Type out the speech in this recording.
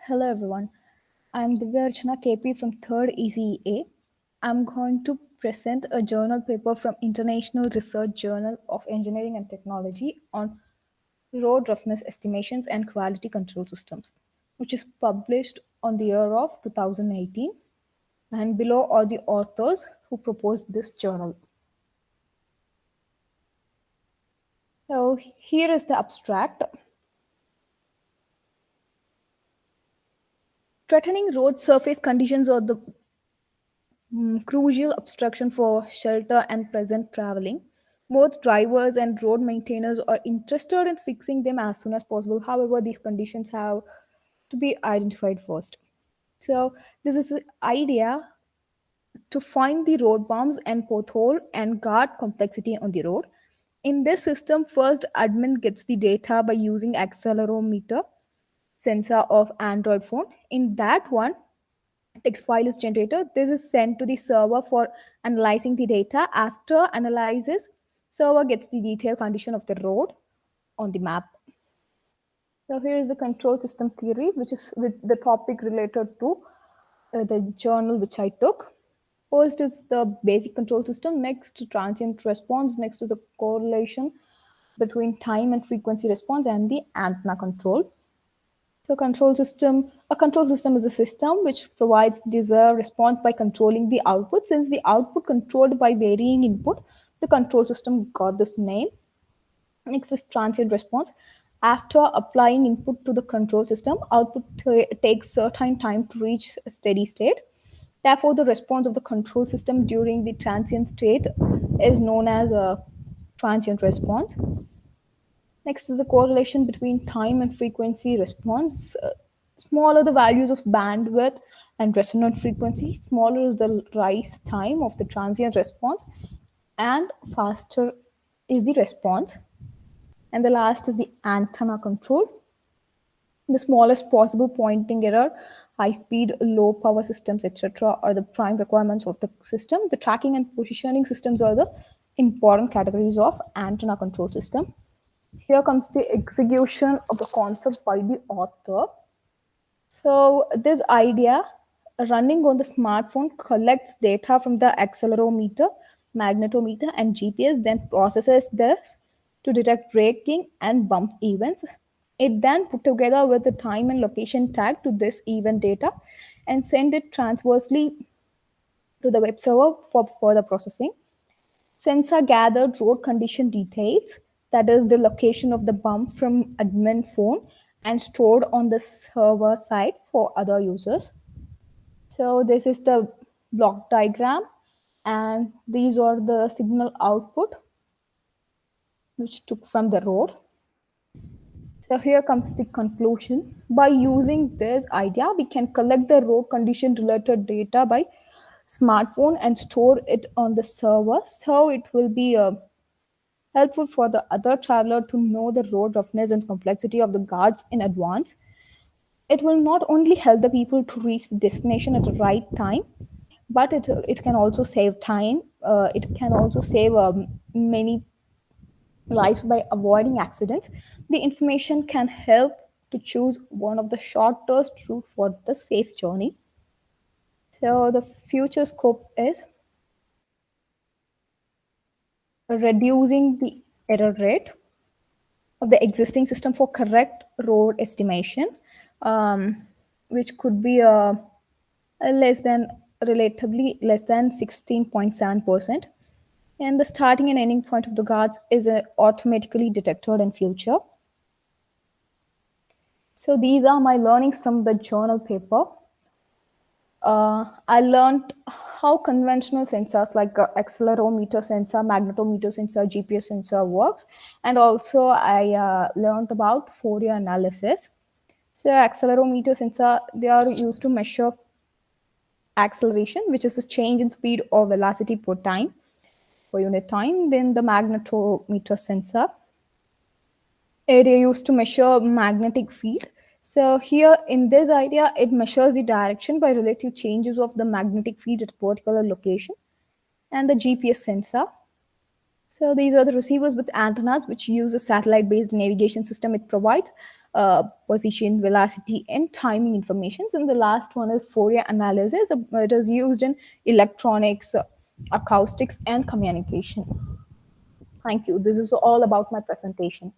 Hello everyone. I'm Divya Archana KP from 3rd ECEA. I'm going to present a journal paper from International Research Journal of Engineering and Technology on road roughness estimations and quality control systems, which is published on the year of 2018. And below are the authors who proposed this journal. So here is the abstract. Threatening road surface conditions are the crucial obstruction for shelter and pleasant traveling. Both drivers and road maintainers are interested in fixing them as soon as possible. However, these conditions have to be identified first. So, this is the idea to find the road bumps and pothole and guard complexity on the road. In this system, first admin gets the data by using accelerometer sensor of Android phone. In that one, text file is generated. This is sent to the server for analyzing the data. After analysis, server gets the detailed condition of the road on the map. So here is the control system theory, which is with the topic related to the journal which I took. First is the basic control system, next transient response, next to the correlation between time and frequency response, and the antenna control. So a control system is a system which provides desired response by controlling the output. Since the output controlled by varying input, the control system got this name. Next is transient response. After applying input to the control system, output takes certain time to reach a steady state. Therefore, the response of the control system during the transient state is known as a transient response. Next is the correlation between time and frequency response. Smaller the values of bandwidth and resonant frequency, smaller is the rise time of the transient response, and faster is the response. And the last is the antenna control. The smallest possible pointing error, high speed, low power systems, etc., are the prime requirements of the system. The tracking and positioning systems are the important categories of antenna control system. Here comes the execution of the concept by the author. So, this idea running on the smartphone collects data from the accelerometer, magnetometer, and GPS, then processes this to detect braking and bump events. It then put together with the time and location tag to this event data and send it transversely to the web server for further processing. Sensor gathered road condition details, that is the location of the bump from admin phone, and stored on the server side for other users. So this is the block diagram, and these are the signal output which took from the road. So here comes the conclusion. By using this idea, we can collect the road condition related data by smartphone and store it on the server. So it will be helpful for the other traveler to know the road roughness and complexity of the guards in advance. It will not only help the people to reach the destination at the right time, but it can also save time. It can also save many lives by avoiding accidents. The information can help to choose one of the shortest route for the safe journey. So the future scope is reducing the error rate of the existing system for correct road estimation, which could be a less than relatively less than 16.7%. And the starting and ending point of the guards is automatically detected in future. So these are my learnings from the journal paper. I learned how conventional sensors like accelerometer sensor, magnetometer sensor, GPS sensor works, and also I learned about Fourier analysis. So accelerometer sensor, they are used to measure acceleration, which is the change in speed or velocity per time, per unit time. Then the magnetometer sensor, it is used to measure magnetic field. So here in this idea, it measures the direction by relative changes of the magnetic field at a particular location. And the GPS sensor, So these are the receivers with antennas, which use a satellite-based navigation system. It provides position, velocity, and timing information. And the last one is Fourier analysis. It is used in electronics, acoustics, and communication. Thank you. This is all about my presentation.